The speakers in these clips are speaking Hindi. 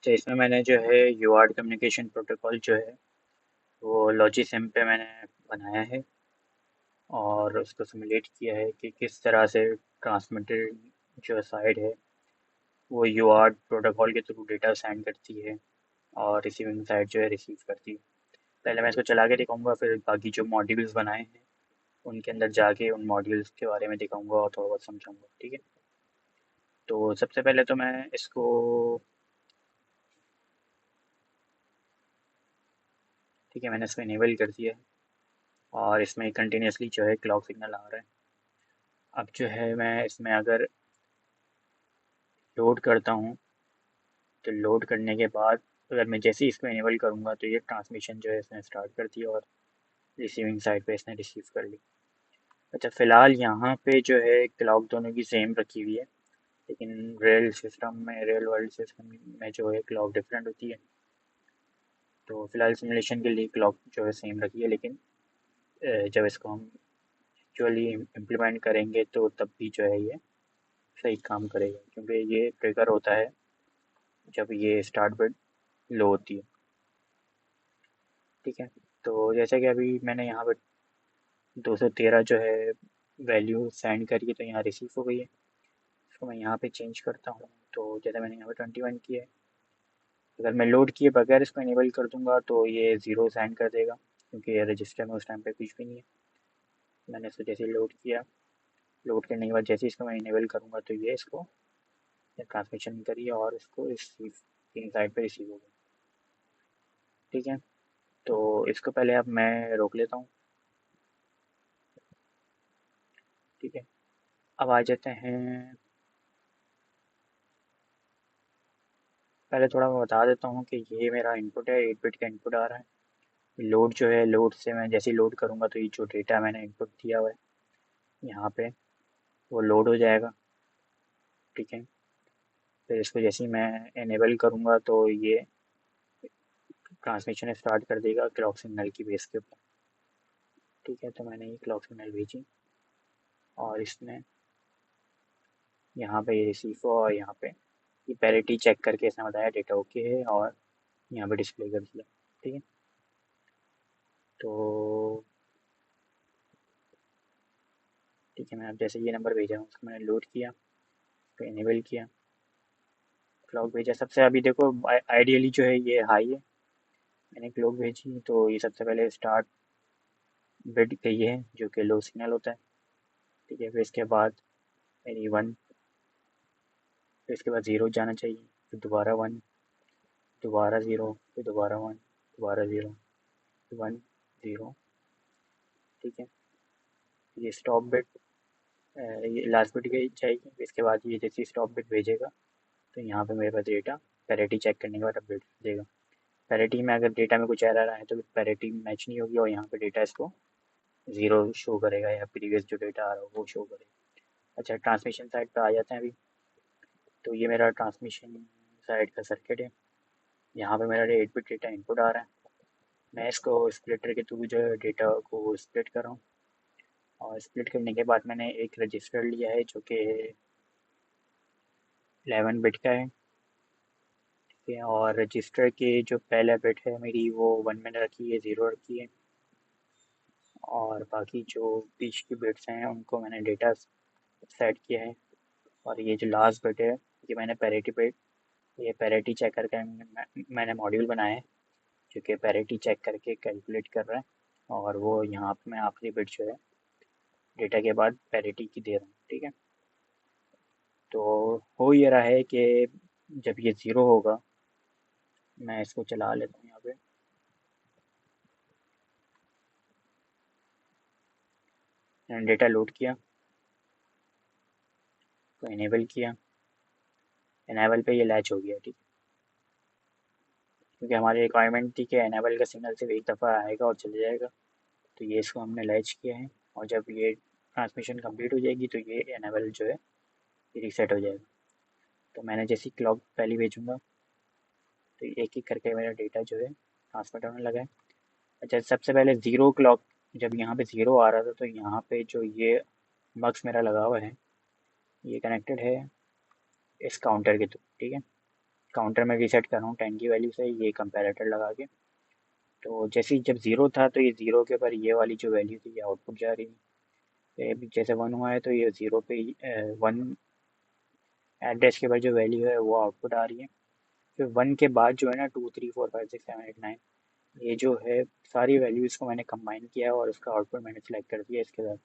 तो इसमें मैंने जो है यूआरट कम्युनिकेशन प्रोटोकॉल जो है वो लॉजिसिम पे मैंने बनाया है और उसको सिमुलेट किया है कि किस तरह से ट्रांसमिटेड जो साइड है वो यूआरट प्रोटोकॉल के थ्रू डेटा सेंड करती है और रिसीविंग साइड जो है रिसीव करती है। पहले मैं इसको चला के दिखाऊंगा, फिर बाकी जो मॉड्यूल्स बनाए हैं उनके अंदर जाके उन मॉड्यूल्स के बारे में दिखाऊंगा और थोड़ा बहुत समझाऊंगा। ठीक है, तो सबसे पहले तो मैं इसको, ठीक है, मैंने इसको इनेबल कर दिया है और इसमें कंटिन्यूसली जो है क्लॉक सिग्नल आ रहा है। अब जो है मैं इसमें अगर लोड करता हूँ तो लोड करने के बाद अगर मैं जैसे ही इसको इनेबल करूँगा तो ये ट्रांसमिशन जो है इसने स्टार्ट कर दिया और रिसीविंग साइड पे इसने रिसीव कर ली। अच्छा, फ़िलहाल यहाँ पे जो है क्लॉक दोनों की सेम रखी हुई है, लेकिन रियल वर्ल्ड सिस्टम में जो है क्लॉक डिफरेंट होती है। तो फिलहाल सिमुलेशन के लिए क्लॉक जो है सेम रखी है, लेकिन जब इसको हम एक्चुअली इम्प्लीमेंट करेंगे तो तब भी जो है ये सही काम करेगा, क्योंकि ये ट्रिगर होता है जब ये स्टार्ट बिट लो होती है। ठीक है, तो जैसे कि अभी मैंने यहाँ पे 213 जो है वैल्यू सेंड करी है तो यहाँ रिसीव हो गई है। इसको मैं यहाँ पे चेंज करता हूँ, तो जैसे मैंने यहाँ पे 21 किया है, अगर मैं लोड किए बगैर इसको इनेबल कर दूंगा तो ये ज़ीरो सेंड कर देगा, क्योंकि ये रजिस्टर में उस टाइम पे कुछ भी नहीं है। मैंने इसको जैसे लोड किया, लोड करने के बाद जैसे इसको मैं इनेबल करूँगा तो ये इसको ट्रांसमिशन करिए और इसको रिसीव तीन साइड पे रिसीव होगा। ठीक है, तो इसको पहले अब मैं रोक लेता हूँ। ठीक है, अब आ जाते हैं, पहले थोड़ा मैं बता देता हूँ कि ये मेरा इनपुट है, 8 बिट का इनपुट आ रहा है। लोड जो है, लोड से मैं जैसे ही लोड करूँगा तो ये जो डेटा मैंने इनपुट दिया हुआ है यहाँ पे वो लोड हो जाएगा। ठीक है, फिर इसको जैसे ही मैं इनेबल करूँगा तो ये ट्रांसमिशन स्टार्ट कर देगा क्लॉक सिग्नल की बेस के ऊपर। ठीक है, तो मैंने ये क्लॉक सिग्नल भेजी और इसने यहाँ पे ये रिसीव हुआ और यहाँ पे ये पैरिटी चेक करके इसने बताया डेटा ओके है और यहाँ पे डिस्प्ले कर दिया। ठीक है, तो ठीक है, मैं अब जैसे ये नंबर भेजा हूँ उसको मैंने लोड किया, तो इनेबल किया, क्लॉक भेजा। सबसे अभी देखो आइडियली जो है ये हाई है, मैंने क्लॉक भेजी तो ये सबसे पहले स्टार्ट बिट गई है जो कि लो सिग्नल होता है। ठीक है, फिर इसके बाद मेरी वन, फिर इसके बाद ज़ीरो जाना चाहिए, फिर दोबारा वन, दोबारा ज़ीरो, फिर दोबारा वन, दोबारा ज़ीरो, वन, ज़ीरो। ठीक है, ये स्टॉप बिट, ये लास्ट बिट गई जाएगी, फिर इसके बाद ये जैसे स्टॉप बिट भेजेगा तो यहाँ पे मेरे पास डेटा पैरिटी चेक करने के बाद अपडेट कर देगा। पैरिटी में अगर डेटा में कुछ एरर आए तो पैरिटी मैच नहीं होगी और यहाँ पे डेटा इसको ज़ीरो शो करेगा या प्रीवियस जो डेटा आ रहा हो वो शो करेगा। अच्छा, ट्रांसमिशन साइड पे आ जाते हैं अभी। तो ये मेरा ट्रांसमिशन साइड का सर्किट है, यहाँ पे मेरा 8 बिट डेटा इनपुट आ रहा है। मैं इसको स्प्लिटर के थ्रू जो है डेटा को स्प्लिट कर रहा हूँ और स्प्लिट करने के बाद मैंने एक रजिस्टर लिया है जो कि 11 बिट का है। ठीक है, और रजिस्टर के जो पहला बिट है मेरी वो वन मैंने रखी है, ज़ीरो रखी है, और बाकी जो बीच की बिट्स हैं उनको मैंने डेटा सेट किया है। और ये जो लास्ट बिट है ये मैंने पैरिटी बिट, ये पैरिटी चेक करके मैंने मॉड्यूल बनाया है जो कि पैरिटी चेक करके कैलकुलेट कर रहा है, और वो यहाँ पे मैं आखिरी बिट जो है डेटा के बाद पैरिटी की दे रहा हूँ। ठीक है, तो हो ये रहा है कि जब ये ज़ीरो होगा, मैं इसको चला लेता हूँ यहाँ पे, मैंने डेटा लोड किया तो इनेबल किया, इनेबल पे ये लैच हो गया। ठीक, क्योंकि हमारी रिक्वायरमेंट थी कि इनेबल का सिग्नल सिर्फ एक दफ़ा आएगा और चले जाएगा, तो ये इसको हमने लैच किया है और जब ये ट्रांसमिशन कंप्लीट हो जाएगी तो ये इनेबल जो है ये रीसेट हो जाएगा। तो मैंने जैसी क्लॉक पहली भेजूँगा तो एक एक करके मेरा डेटा जो है ट्रांसमिट होने लगा है। अच्छा, सबसे पहले ज़ीरो क्लॉक, जब यहाँ पे ज़ीरो आ रहा था तो यहाँ पे जो ये मक्स मेरा लगा हुआ है ये कनेक्टेड है इस काउंटर के थ्रू। ठीक है, काउंटर में रीसेट कर रहा हूँ 10 की वैल्यू से ये कंपैरेटर लगा के। तो जैसे ही जब ज़ीरो था तो ये ज़ीरो के ऊपर ये वाली जो वैल्यू थी ये आउटपुट जा रही थी। फिर अभी जैसे वन हुआ है तो ये ज़ीरो पे वन एड्रेस के बाद जो वैल्यू है वो आउटपुट आ रही है। फिर वन के बाद जो है ना 2 3 4 5 6 7 8 9 ये जो है सारी वैल्यूज़ को मैंने कंबाइन किया है और उसका आउटपुट मैंने सेलेक्ट कर दिया इसके बाद।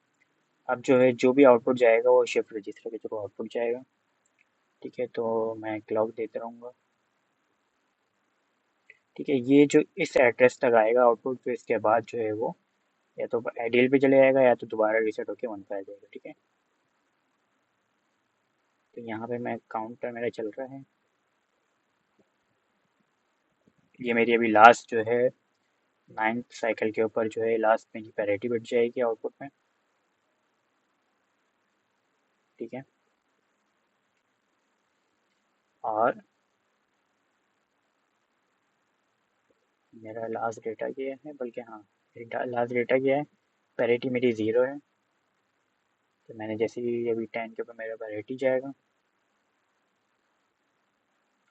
अब जो है जो भी आउटपुट जाएगा वो शिफ्ट रजिस्टर के थ्रू आउटपुट जाएगा। ठीक है, तो मैं क्लॉक देता रहूँगा। ठीक है, ये जो इस एड्रेस तक आएगा आउटपुट, फिर इसके बाद जो है वो या तो आइडियल पे चले जाएगा या तो दोबारा रीसेट होके वन पे आ जाएगा। ठीक है, तो यहाँ पे मैं काउंटर मेरा चल रहा है। ये मेरी अभी लास्ट जो है 9th साइकिल के ऊपर जो है लास्ट मेरी पैरिटी बढ़ जाएगी आउटपुट में। ठीक है, और मेरा लास्ट डेटा क्या है, बल्कि हाँ लास्ट डेटा क्या है, पैरिटी मेरी ज़ीरो है। तो मैंने जैसे ही अभी 10 के ऊपर मेरा पैरिटी जाएगा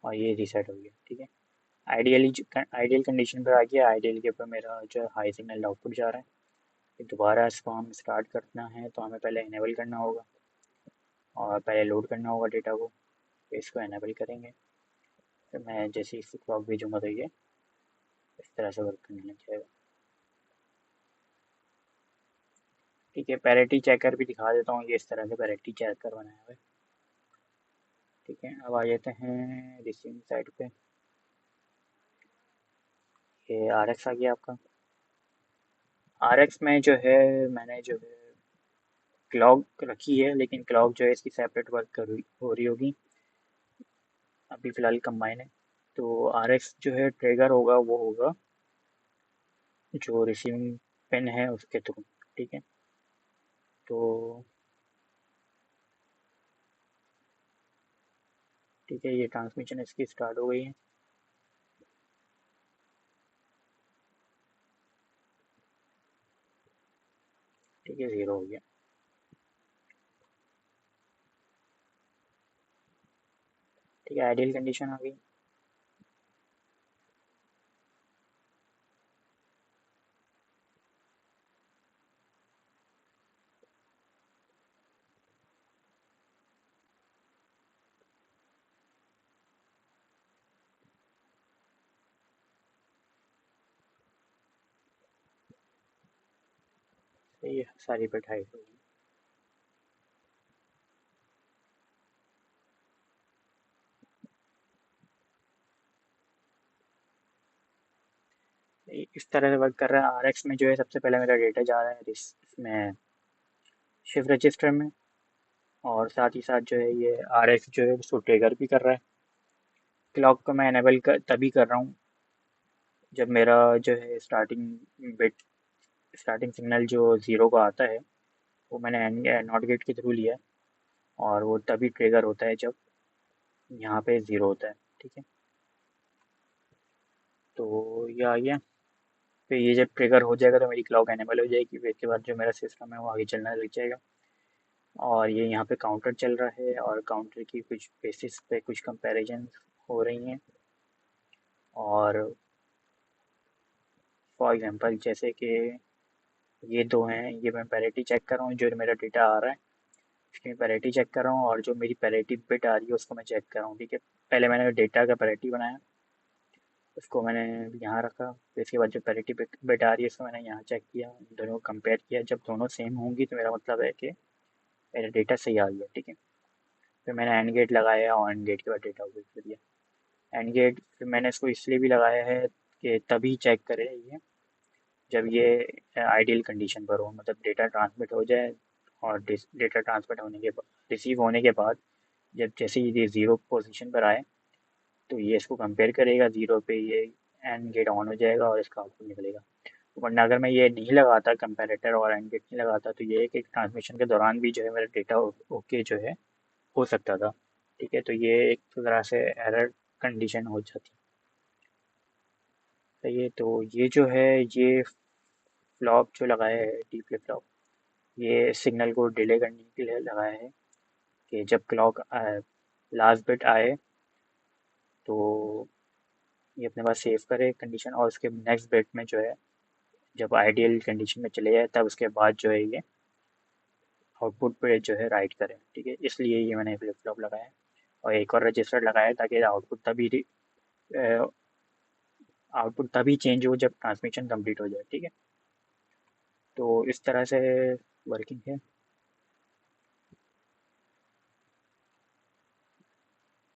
और ये रीसेट हो गया। ठीक है, आइडियल कंडीशन पर आ गया। आइडियल के ऊपर मेरा जो हाई सिग्नल आउटपुट जा रहा है। फिर दोबारा इसको हम स्टार्ट करना है तो हमें पहले इनेबल करना होगा और पहले लोड करना होगा डेटा को। फिर इसको इनेबल करेंगे। तो मैं जैसे ही क्लॉक भेजूँगा तो ये इस तरह से वर्क करने लग जाएगा। ठीक है, पैरिटी चेकर भी दिखा देता हूँ। ये इस तरह से पैरिटी चेकर बनाया हुआ है। ठीक है, अब आ जाते हैं रिसीविंग साइड पे। ये आर एक्स आ गया आपका। आर एक्स में जो है मैंने जो है क्लॉक रखी है, लेकिन क्लॉक जो है इसकी सेपरेट वर्क कर हो रही होगी। अभी फ़िलहाल कंबाइन है। तो आर एक्स जो है ट्रिगर होगा वो होगा जो रिसीविंग पिन है उसके थ्रू। ठीक है, तो ठीक है, ये ट्रांसमिशन इसकी स्टार्ट हो गई है। ठीक है, ज़ीरो हो गया। ठीक है, आइडियल कंडीशन आ गई। सही है, सारी पे 250 होगी। इस तरह से वर्क कर रहा है। आर एक्स में जो है सबसे पहले मेरा डेटा जा रहा है इसमें शिफ्ट रजिस्टर में, और साथ ही साथ जो है ये आर एक्स जो है उसको ट्रिगर भी कर रहा है। क्लॉक को मैं एनेबल तभी कर रहा हूँ जब मेरा जो है बिट स्टार्टिंग सिग्नल जो ज़ीरो का आता है वो मैंने नॉट गेट के थ्रू लिया है, और वो तभी ट्रिगर होता है जब यहाँ पे ज़ीरो होता है। ठीक है, तो ये आ गया। फिर ये जब ट्रिगर हो जाएगा तो मेरी क्लॉक एनेबल हो जाएगी। फिर इसके बाद जो मेरा सिस्टम है वो आगे चलना लग जाएगा। और ये यहाँ पे काउंटर चल रहा है और काउंटर की कुछ बेसिस पे कुछ कंपैरिजन हो रही हैं। और फॉर एग्जांपल जैसे कि ये दो हैं, ये मैं पैरिटी चेक कर रहा हूँ, जो मेरा डेटा आ रहा है उसकी मैं पैरिटी चेक कर रहा हूँ, और जो मेरी पैरिटी बिट आ रही है उसको मैं चेक कर रहा हूँ। ठीक है, पहले मैंने डेटा का पैरिटी बनाया, उसको मैंने यहाँ रखा। फिर इसके बाद जो पैरिटी बिट आ रही है उसको मैंने यहाँ चेक किया, दोनों को कंपेयर किया। जब दोनों सेम होंगी तो मेरा मतलब है कि मेरा डेटा सही आ गया। ठीक है, फिर मैंने एंड गेट लगाया और एंड गेट के बाद डेटा को कर दिया। एंड गेट फिर मैंने इसको इसलिए भी लगाया है कि तभी चेक करे ये जब ये आइडियल कंडीशन पर हो, मतलब डेटा ट्रांसमिट हो जाए, और डेटा ट्रांसमिट होने के बाद रिसीव होने के बाद जब जैसे ही ये ज़ीरो पोजीशन पर आए तो ये इसको कंपेयर करेगा ज़ीरो पे, ये एंड गेट ऑन हो जाएगा और इसका आउटपुट निकलेगा। वरना अगर मैं ये नहीं लगाता कंपैरेटर और एंड गेट नहीं लगाता तो ये एक ट्रांसमिशन के दौरान भी जो है मेरा डेटा ओके जो है हो सकता था। ठीक है, तो ये एक तरह से एरर कंडीशन हो जाती। तो ये जो है ये फ्लॉप जो लगाया है डी फ्लिप फ्लॉप, ये सिग्नल को डिले करने के लिए लगाया है कि जब क्लॉक लास्ट बिट आए तो ये अपने पास सेव करे कंडीशन, और उसके नेक्स्ट बिट में जो है जब आइडियल कंडीशन में चले जाए तब उसके बाद जो है ये आउटपुट पे जो है राइट करें। ठीक है, इसलिए ये मैंने फ्लिप फ्लॉप लगाया है। और एक और रजिस्टर लगाया है ताकि आउटपुट तभी चेंज हो जब ट्रांसमिशन कंप्लीट हो जाए। ठीक है, तो इस तरह से वर्किंग है।